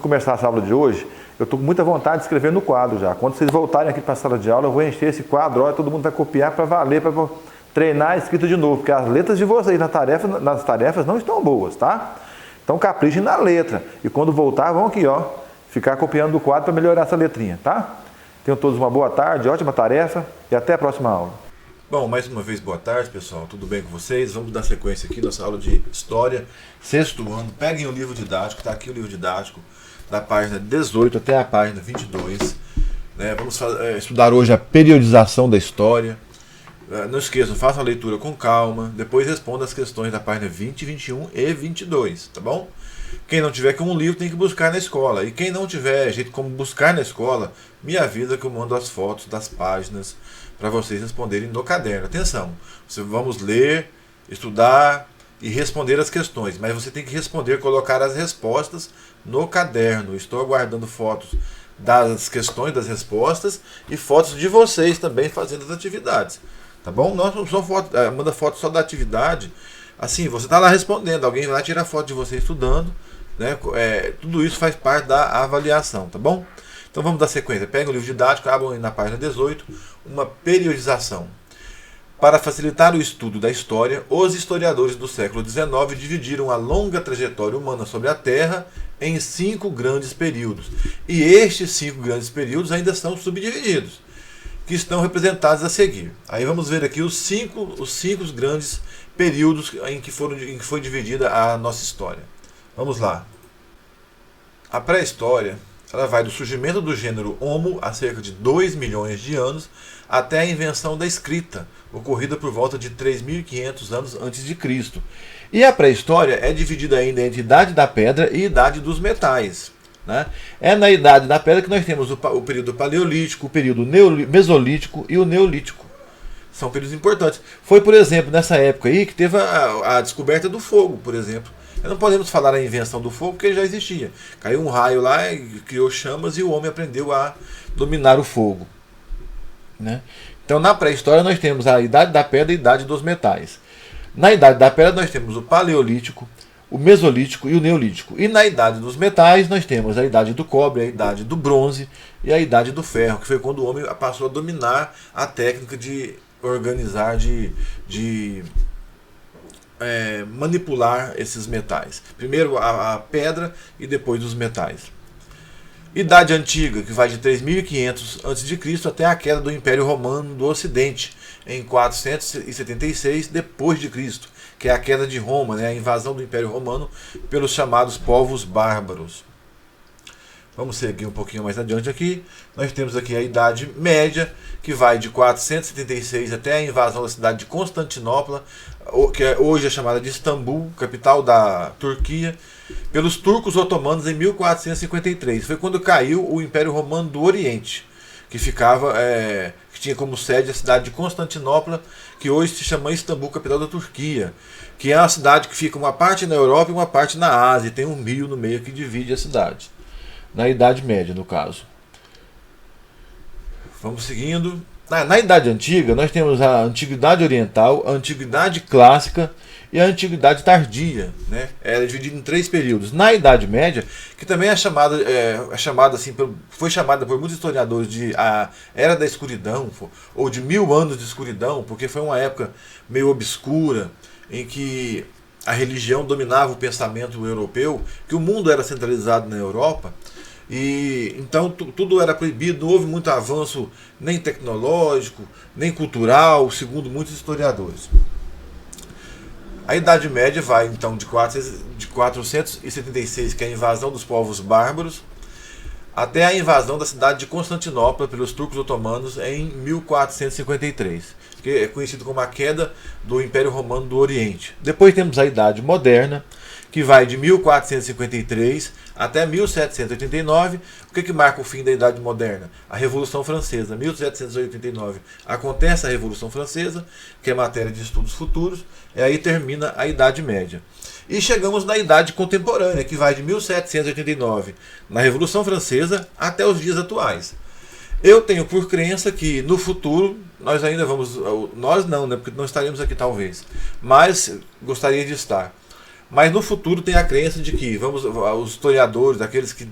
começar essa aula de hoje, eu estou com muita vontade de escrever no quadro já. Quando vocês voltarem aqui para a sala de aula, eu vou encher esse quadro, olha, todo mundo vai copiar para valer, para treinar a escrita de novo, porque as letras de vocês nas tarefas não estão boas, tá? Então caprichem na letra. E quando voltar, vão aqui, ó, ficar copiando do quadro para melhorar essa letrinha, tá? Tenham todos uma boa tarde, ótima tarefa e até a próxima aula. Bom, mais uma vez, boa tarde, pessoal. Tudo bem com vocês? Vamos dar sequência aqui, nossa aula de História, sexto ano. Peguem o livro didático, está aqui o livro didático, da página 18 até a página 22. Né? Vamos estudar hoje a periodização da história. Não esqueçam, façam a leitura com calma. Depois responda as questões da página 20, 21 e 22, tá bom? Quem não tiver com um livro tem que buscar na escola. E quem não tiver jeito como buscar na escola, me avisa que eu mando as fotos das páginas para vocês responderem no caderno. Atenção, vamos ler, estudar e responder as questões, mas você tem que responder, colocar as respostas no caderno. Estou aguardando fotos das questões, das respostas e fotos de vocês também fazendo as atividades, tá bom? Não só foto, manda foto só da atividade, assim, você está lá respondendo, alguém vai lá tirar foto de você estudando, né? Tudo isso faz parte da avaliação, tá bom? Então vamos dar sequência. Pega o livro didático, abram na página 18, uma periodização. Para facilitar o estudo da história, os historiadores do século XIX dividiram a longa trajetória humana sobre a Terra em 5 grandes períodos. E estes 5 grandes períodos ainda são subdivididos, que estão representados a seguir. Aí vamos ver aqui os cinco grandes períodos em que foi dividida a nossa história. Vamos lá. A pré-história, ela vai do surgimento do gênero Homo há cerca de 2 milhões de anos até a invenção da escrita, ocorrida por volta de 3.500 anos antes de Cristo. E a pré-história é dividida ainda entre Idade da Pedra e Idade dos Metais, né? É na Idade da Pedra que nós temos o período Paleolítico, o período Mesolítico e o Neolítico. São períodos importantes. Foi, por exemplo, nessa época aí que teve a descoberta do fogo, por exemplo. Não podemos falar a invenção do fogo porque ele já existia. Caiu um raio lá, criou chamas e o homem aprendeu a dominar o fogo, né? Então na pré-história nós temos a Idade da Pedra e a Idade dos Metais. Na Idade da Pedra nós temos o Paleolítico, o Mesolítico e o Neolítico. E na Idade dos Metais nós temos a Idade do Cobre, a Idade do Bronze e a Idade do Ferro, que foi quando o homem passou a dominar a técnica de organizar, de manipular esses metais. Primeiro a pedra e depois os metais. Idade Antiga, que vai de 3.500 a.C. até a queda do Império Romano do Ocidente, em 476 depois de Cristo, que é a queda de Roma, né, a invasão do Império Romano pelos chamados povos bárbaros. Vamos seguir um pouquinho mais adiante aqui. Nós temos aqui a Idade Média, que vai de 476 até a invasão da cidade de Constantinopla, que hoje é chamada de Istambul, capital da Turquia, pelos turcos otomanos em 1453. Foi quando caiu o Império Romano do Oriente, que tinha como sede a cidade de Constantinopla, que hoje se chama Istambul, capital da Turquia, que é uma cidade que fica uma parte na Europa e uma parte na Ásia, e tem um rio no meio que divide a cidade. Na Idade Média, no caso. Vamos seguindo. Na Idade Antiga, nós temos a Antiguidade Oriental, a Antiguidade Clássica e a Antiguidade Tardia, né? Ela é dividida em 3 períodos. Na Idade Média, que também foi chamada por muitos historiadores de a Era da Escuridão, ou de 1000 anos de escuridão, porque foi uma época meio obscura, em que a religião dominava o pensamento europeu, que o mundo era centralizado na Europa, e então tudo era proibido, não houve muito avanço nem tecnológico, nem cultural, segundo muitos historiadores. A Idade Média vai então de 476, que é a invasão dos povos bárbaros, até a invasão da cidade de Constantinopla pelos turcos otomanos em 1453, que é conhecido como a queda do Império Romano do Oriente. Depois temos a Idade Moderna, que vai de 1453 até 1789. O que marca o fim da Idade Moderna? A Revolução Francesa. 1789 acontece a Revolução Francesa, que é matéria de estudos futuros, e aí termina a Idade Média. E chegamos na Idade Contemporânea, que vai de 1789, na Revolução Francesa, até os dias atuais. Eu tenho por crença que no futuro nós ainda vamos... Nós não, né? Porque não estaremos aqui talvez. Mas gostaria de estar. Mas no futuro tem a crença de que os historiadores, aqueles que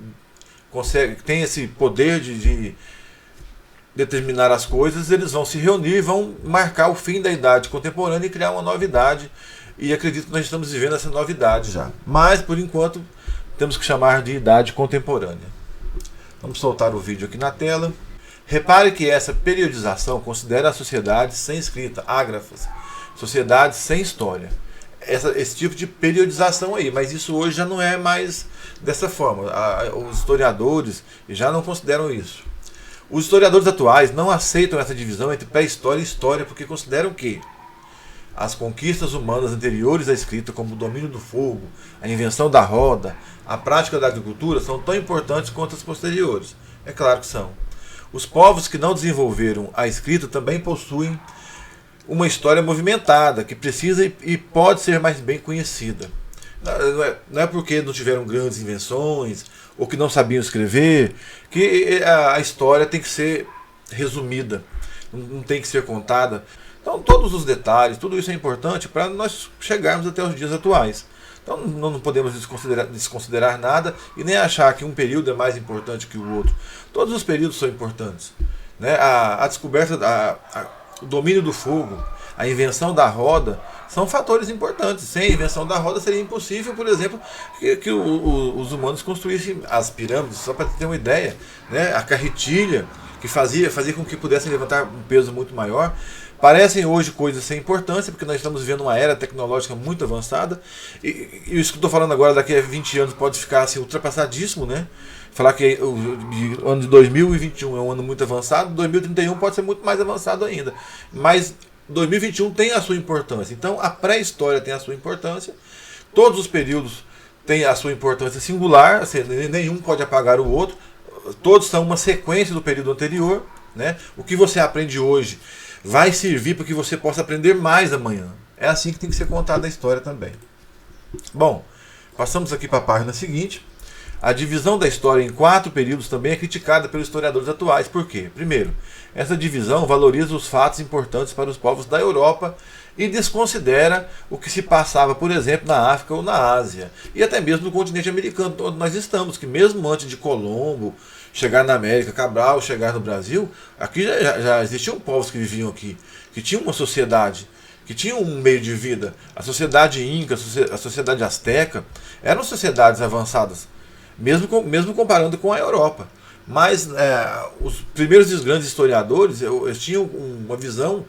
conseguem, têm esse poder de determinar as coisas, eles vão se reunir, vão marcar o fim da idade contemporânea e criar uma novidade. E acredito que nós estamos vivendo essa novidade já. Mas, por enquanto, temos que chamar de idade contemporânea. Vamos soltar o vídeo aqui na tela. Repare que essa periodização considera a sociedade sem escrita, ágrafas, sociedade sem história. Esse tipo de periodização aí, mas isso hoje já não é mais dessa forma. Os historiadores já não consideram isso. Os historiadores atuais não aceitam essa divisão entre pré-história e história, porque consideram que as conquistas humanas anteriores à escrita, como o domínio do fogo, a invenção da roda, a prática da agricultura, são tão importantes quanto as posteriores. É claro que são. Os povos que não desenvolveram a escrita também possuem uma história movimentada, que precisa e pode ser mais bem conhecida. Não é porque não tiveram grandes invenções, ou que não sabiam escrever, que a história tem que ser resumida, não tem que ser contada. Então todos os detalhes, tudo isso é importante para nós chegarmos até os dias atuais. Então não podemos desconsiderar nada e nem achar que um período é mais importante que o outro. Todos os períodos são importantes, né? A descoberta, o domínio do fogo, a invenção da roda, são fatores importantes. Sem a invenção da roda seria impossível, por exemplo, que os humanos construíssem as pirâmides. Só para ter uma ideia, né? A carretilha, que fazia com que pudessem levantar um peso muito maior. Parecem hoje coisas sem importância, porque nós estamos vivendo uma era tecnológica muito avançada. E isso que eu estou falando agora, daqui a 20 anos, pode ficar assim, ultrapassadíssimo, né? Falar que o ano de 2021 é um ano muito avançado, 2031 pode ser muito mais avançado ainda. Mas 2021 tem a sua importância. Então a pré-história tem a sua importância. Todos os períodos têm a sua importância singular, assim, nenhum pode apagar o outro. Todos são uma sequência do período anterior, né? O que você aprende hoje vai servir para que você possa aprender mais amanhã. É assim que tem que ser contada a história também. Bom, passamos aqui para a página seguinte. A divisão da história em 4 períodos também é criticada pelos historiadores atuais. Por quê? Primeiro, essa divisão valoriza os fatos importantes para os povos da Europa e desconsidera o que se passava, por exemplo, na África ou na Ásia. E até mesmo no continente americano, onde nós estamos, que mesmo antes de Colombo chegar na América, Cabral chegar no Brasil, aqui já existiam povos que viviam aqui, que tinham uma sociedade, que tinham um meio de vida. A sociedade inca, a sociedade asteca, eram sociedades avançadas, mesmo comparando com a Europa. Mas os primeiros e os grandes historiadores eles tinham uma visão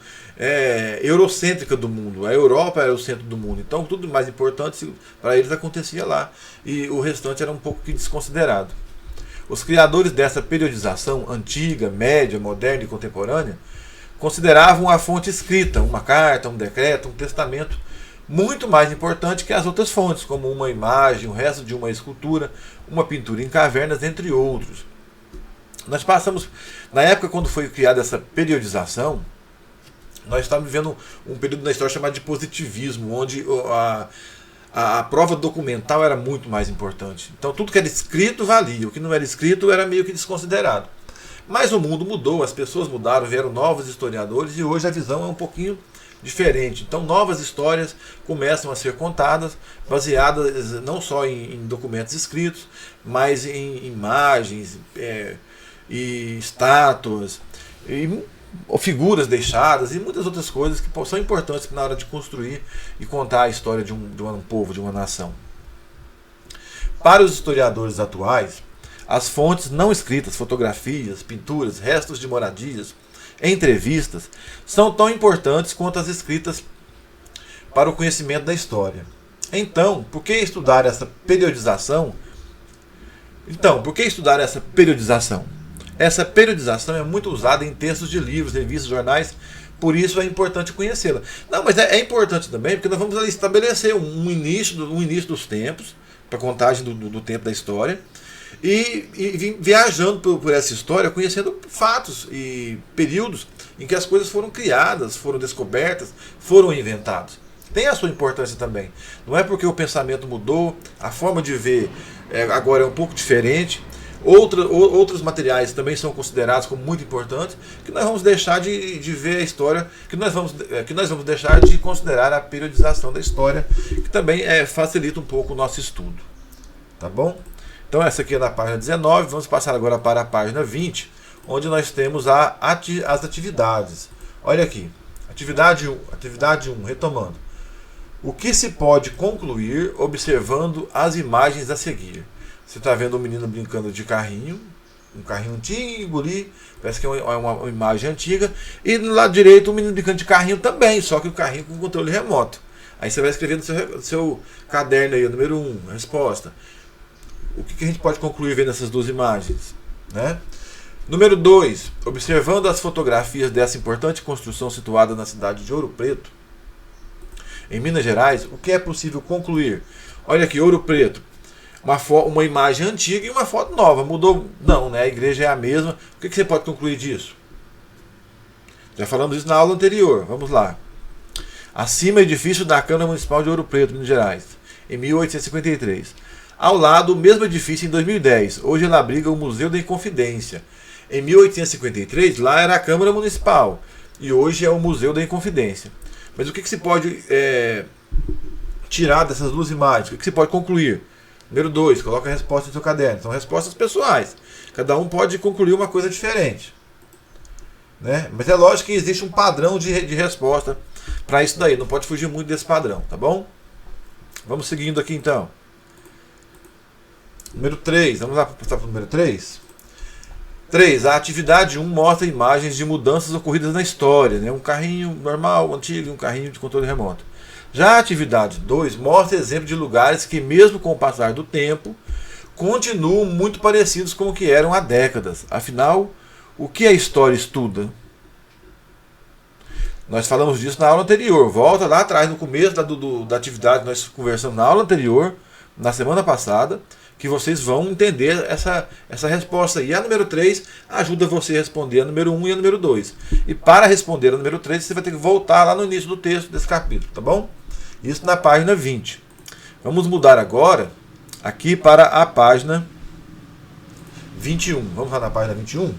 eurocêntrica do mundo. A Europa era o centro do mundo. Então tudo mais importante para eles acontecia lá. E o restante era um pouco que desconsiderado. Os criadores dessa periodização antiga, média, moderna e contemporânea consideravam a fonte escrita, uma carta, um decreto, um testamento, muito mais importante que as outras fontes, como uma imagem, o resto de uma escultura, uma pintura em cavernas, entre outros. Nós passamos, na época quando foi criada essa periodização, nós estávamos vivendo um período na história chamado de positivismo, onde a prova documental era muito mais importante. Então tudo que era escrito valia, o que não era escrito era meio que desconsiderado. Mas o mundo mudou, as pessoas mudaram, vieram novos historiadores e hoje a visão é um pouquinho diferente. Então novas histórias começam a ser contadas, baseadas não só em documentos escritos, mas em imagens e estátuas, ou figuras deixadas e muitas outras coisas que são importantes na hora de construir e contar a história de um povo, de uma nação. Para os historiadores atuais, as fontes não escritas, fotografias, pinturas, restos de moradias, entrevistas, são tão importantes quanto as escritas para o conhecimento da história. Então, por que estudar essa periodização? Essa periodização é muito usada em textos de livros, revistas, jornais, por isso é importante conhecê-la. Não, mas é importante também, porque nós vamos ali estabelecer um início dos tempos, para a contagem do tempo da história, e viajando por essa história, conhecendo fatos e períodos em que as coisas foram criadas, foram descobertas, foram inventadas. Tem a sua importância também. Não é porque o pensamento mudou, a forma de ver agora é um pouco diferente, Outros materiais também são considerados como muito importantes, que nós vamos deixar de ver a história, que nós vamos deixar de considerar a periodização da história, que também facilita um pouco o nosso estudo. Tá bom? Então essa aqui é na página 19, vamos passar agora para a página 20, onde nós temos as atividades. Olha aqui, atividade 1, retomando. O que se pode concluir observando as imagens a seguir? Você está vendo um menino brincando de carrinho, um carrinho antigo ali, parece que é uma imagem antiga, e no lado direito um menino brincando de carrinho também, só que o carrinho com controle remoto. Aí você vai escrever no seu caderno aí, número 1, a resposta. O que a gente pode concluir vendo essas duas imagens? Né? Número 2, observando as fotografias dessa importante construção situada na cidade de Ouro Preto, em Minas Gerais, o que é possível concluir? Olha aqui, Ouro Preto. Uma imagem antiga e uma foto nova. Mudou? Não, né? A igreja é a mesma. O que você pode concluir disso? Já falamos isso na aula anterior. Vamos lá. Acima, edifício da Câmara Municipal de Ouro Preto, Minas Gerais, em 1853. Ao lado, o mesmo edifício em 2010. Hoje ele abriga o Museu da Inconfidência. Em 1853, lá era a Câmara Municipal. E hoje é o Museu da Inconfidência. Mas o que se pode tirar dessas duas imagens? O que se pode concluir? Número 2, coloca a resposta no seu caderno. São respostas pessoais. Cada um pode concluir uma coisa diferente. Né? Mas é lógico que existe um padrão de resposta para isso daí. Não pode fugir muito desse padrão, tá bom? Vamos seguindo aqui então. Número 3, vamos lá para o número 3. 3. A atividade 1 mostra imagens de mudanças ocorridas na história. Né? Um carrinho normal, antigo, e um carrinho de controle remoto. Já a atividade 2 mostra exemplo de lugares que, mesmo com o passar do tempo, continuam muito parecidos com o que eram há décadas. Afinal, o que a história estuda? Nós falamos disso na aula anterior. Volta lá atrás, no começo da atividade, nós conversamos na aula anterior, na semana passada, que vocês vão entender essa resposta. E a número 3 ajuda você a responder a número 1 e a número 2. E para responder a número 3, você vai ter que voltar lá no início do texto desse capítulo, tá bom? Isso na página 20. Vamos mudar agora aqui para a página 21. Vamos lá na página 21?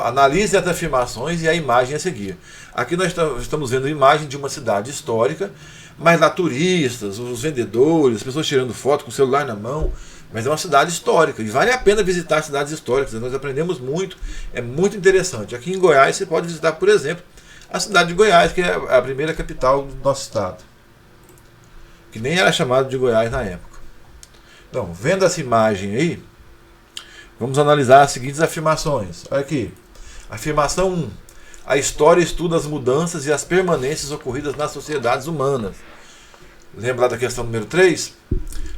Analise as afirmações e a imagem a seguir. Aqui nós estamos vendo a imagem de uma cidade histórica, mas lá turistas, os vendedores, as pessoas tirando foto com o celular na mão. Mas é uma cidade histórica e vale a pena visitar cidades históricas. Nós aprendemos muito, é muito interessante. Aqui em Goiás você pode visitar, por exemplo, a cidade de Goiás, que é a primeira capital do nosso estado, que nem era chamado de Goiás na época. Então, vendo essa imagem aí, vamos analisar as seguintes afirmações. Olha aqui. Afirmação 1. A história estuda as mudanças e as permanências ocorridas nas sociedades humanas. Lembra da questão número 3?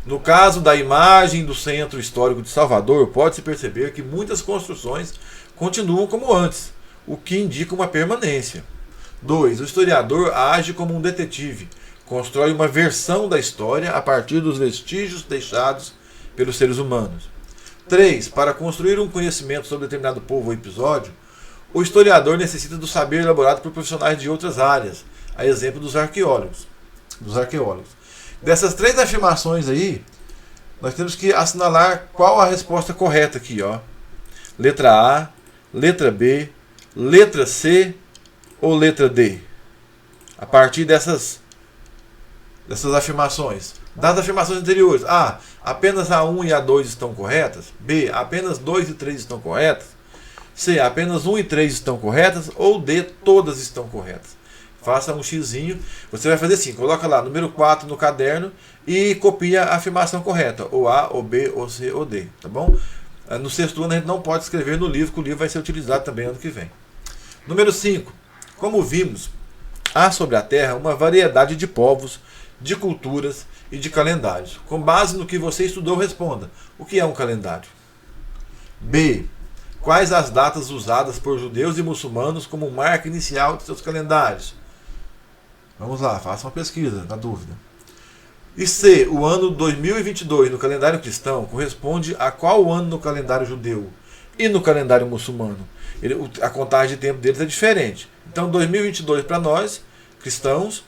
No caso da imagem do Centro Histórico de Salvador, pode-se perceber que muitas construções continuam como antes, o que indica uma permanência. 2. O historiador age como um detetive. Constrói uma versão da história a partir dos vestígios deixados pelos seres humanos. 3. Para construir um conhecimento sobre determinado povo ou episódio, o historiador necessita do saber elaborado por profissionais de outras áreas, a exemplo dos arqueólogos. Dessas 3 afirmações aí, nós temos que assinalar qual a resposta correta aqui. Letra A, letra B, letra C ou letra D. A partir dessas afirmações. Das afirmações anteriores, A, apenas a 1 e a 2 estão corretas. B, apenas 2 e 3 estão corretas. C, apenas 1 e 3 estão corretas. Ou D, todas estão corretas. Faça um xizinho. Você vai fazer assim, coloca lá número 4 no caderno e copia a afirmação correta. Ou A, ou B, ou C, ou D. Tá bom? No sexto ano a gente não pode escrever no livro, que o livro vai ser utilizado também ano que vem. Número 5. Como vimos, há sobre a Terra uma variedade de povos, de culturas e de calendários. Com base no que você estudou, responda. O que é um calendário? B. Quais as datas usadas por judeus e muçulmanos como marca inicial de seus calendários? Vamos lá, faça uma pesquisa, na dúvida. E C. O ano 2022 no calendário cristão corresponde a qual ano no calendário judeu e no calendário muçulmano? A contagem de tempo deles é diferente. Então 2022 para nós, cristãos,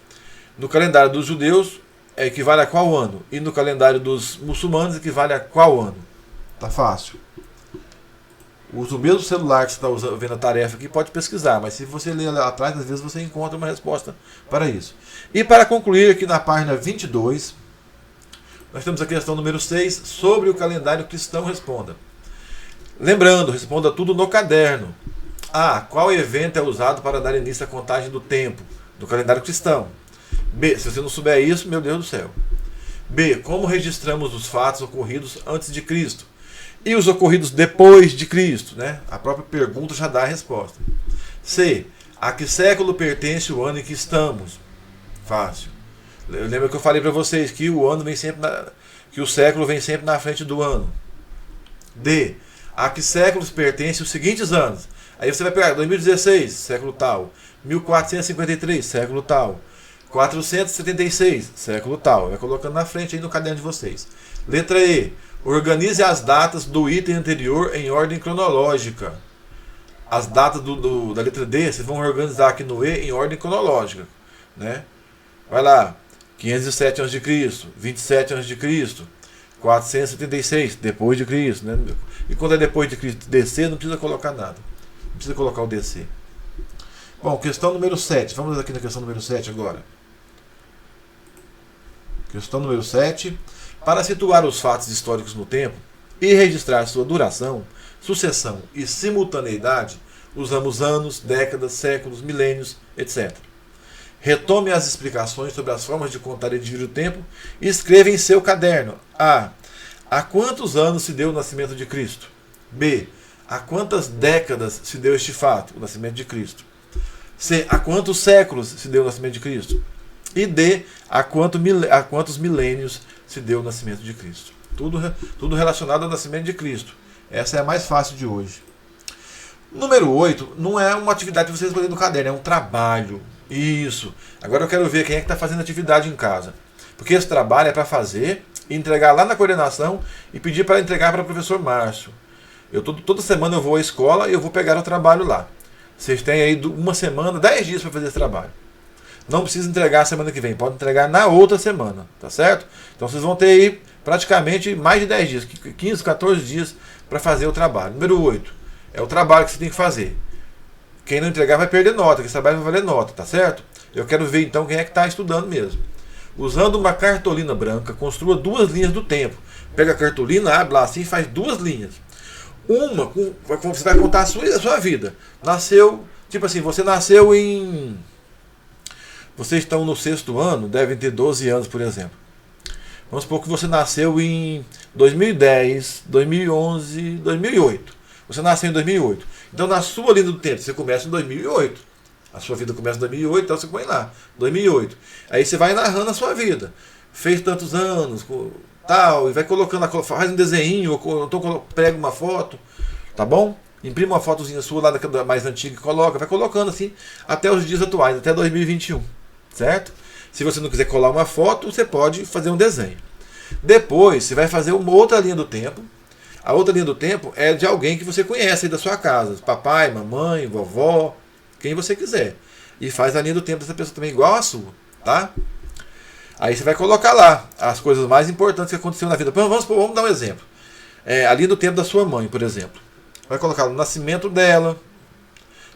no calendário dos judeus equivale a qual ano? E no calendário dos muçulmanos equivale a qual ano? Tá fácil. Usa o mesmo celular que você está vendo a tarefa aqui, pode pesquisar, mas se você ler lá atrás, às vezes você encontra uma resposta para isso. E para concluir, aqui na página 22, nós temos a questão número 6, sobre o calendário cristão, responda. Lembrando, responda tudo no caderno. A. Qual evento é usado para dar início à contagem do tempo do calendário cristão? B. Se você não souber isso, meu Deus do céu. B. Como registramos os fatos ocorridos antes de Cristo e os ocorridos depois de Cristo, né? A própria pergunta já dá a resposta. C. A que século pertence o ano em que estamos? Fácil. Lembra que eu falei para vocês que o ano vem sempre que o século vem sempre na frente do ano. D. A que séculos pertencem os seguintes anos? Aí você vai pegar 2016, século tal. 1453, século tal. 476, século tal. Vai colocando na frente aí no caderno de vocês. Letra E. Organize as datas do item anterior em ordem cronológica. As datas da letra D, vocês vão organizar aqui no E em ordem cronológica, né? Vai lá. 507 a.C., 27 a.C., 476 depois de Cristo, né? E quando é depois de Cristo DC, não precisa colocar nada. Não precisa colocar o DC. Bom, questão número 7. Vamos aqui na questão número 7 agora. Questão número 7. Para situar os fatos históricos no tempo e registrar sua duração, sucessão e simultaneidade, usamos anos, décadas, séculos, milênios, etc. Retome as explicações sobre as formas de contar e dividir o tempo e escreva em seu caderno. A. Há quantos anos se deu o nascimento de Cristo? B. Há quantas décadas se deu este fato, o nascimento de Cristo? C. Há quantos séculos se deu o nascimento de Cristo? E D. Há quantos milênios se deu o nascimento de Cristo? Tudo relacionado ao nascimento de Cristo. Essa é a mais fácil de hoje. Número 8, não é uma atividade que vocês podem no caderno, é um trabalho. Isso. Agora eu quero ver quem é que está fazendo atividade em casa. Porque esse trabalho é para fazer, entregar lá na coordenação e pedir para entregar para o professor Márcio. Toda semana eu vou à escola e eu vou pegar o trabalho lá. Vocês têm aí uma semana, 10 dias para fazer esse trabalho. Não precisa entregar a semana que vem, pode entregar na outra semana, tá certo? Então vocês vão ter aí praticamente mais de 10 dias, 15, 14 dias para fazer o trabalho. Número 8, é o trabalho que você tem que fazer. Quem não entregar vai perder nota, que esse trabalho vai valer nota, tá certo? Eu quero ver então quem é que está estudando mesmo. Usando uma cartolina branca, construa 2 linhas do tempo. Pega a cartolina, abre lá assim e faz 2 linhas. Uma, você vai contar a sua vida. Nasceu, tipo assim, você nasceu em... Vocês estão no 6º ano, devem ter 12 anos, por exemplo. Vamos supor que você nasceu em 2010, 2011, 2008. Você nasceu em 2008. Então, na sua linha do tempo, você começa em 2008. A sua vida começa em 2008, então você põe lá, 2008. Aí você vai narrando a sua vida. Fez tantos anos, tal, e vai colocando, faz um desenho, ou então prega uma foto, tá bom? Imprime uma fotozinha sua lá da mais antiga e coloca, vai colocando assim, até os dias atuais, até 2021. Certo? Se você não quiser colar uma foto, você pode fazer um desenho. Depois, você vai fazer uma outra linha do tempo. A outra linha do tempo é de alguém que você conhece aí da sua casa. Papai, mamãe, vovó, quem você quiser. E faz a linha do tempo dessa pessoa também igual a sua. Tá? Aí você vai colocar lá as coisas mais importantes que aconteceram na vida. Vamos dar um exemplo. A linha do tempo da sua mãe, por exemplo. Vai colocar o nascimento dela,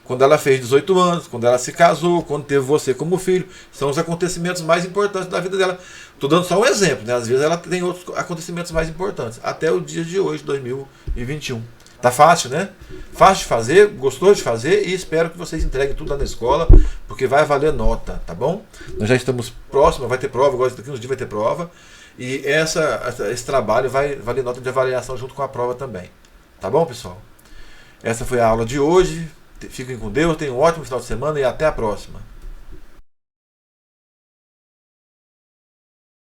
quando ela fez 18 anos, quando ela se casou, quando teve você como filho. São os acontecimentos mais importantes da vida dela. Estou dando só um exemplo, né? Às vezes ela tem outros acontecimentos mais importantes. Até o dia de hoje, 2021. Tá fácil, né? Fácil de fazer, gostou de fazer e espero que vocês entreguem tudo lá na escola, porque vai valer nota, tá bom? Nós já estamos próximos, vai ter prova, agora daqui uns dias vai ter prova. E esse trabalho vai valer nota de avaliação junto com a prova também. Tá bom, pessoal? Essa foi a aula de hoje. Fiquem com Deus, tenham um ótimo final de semana e até a próxima.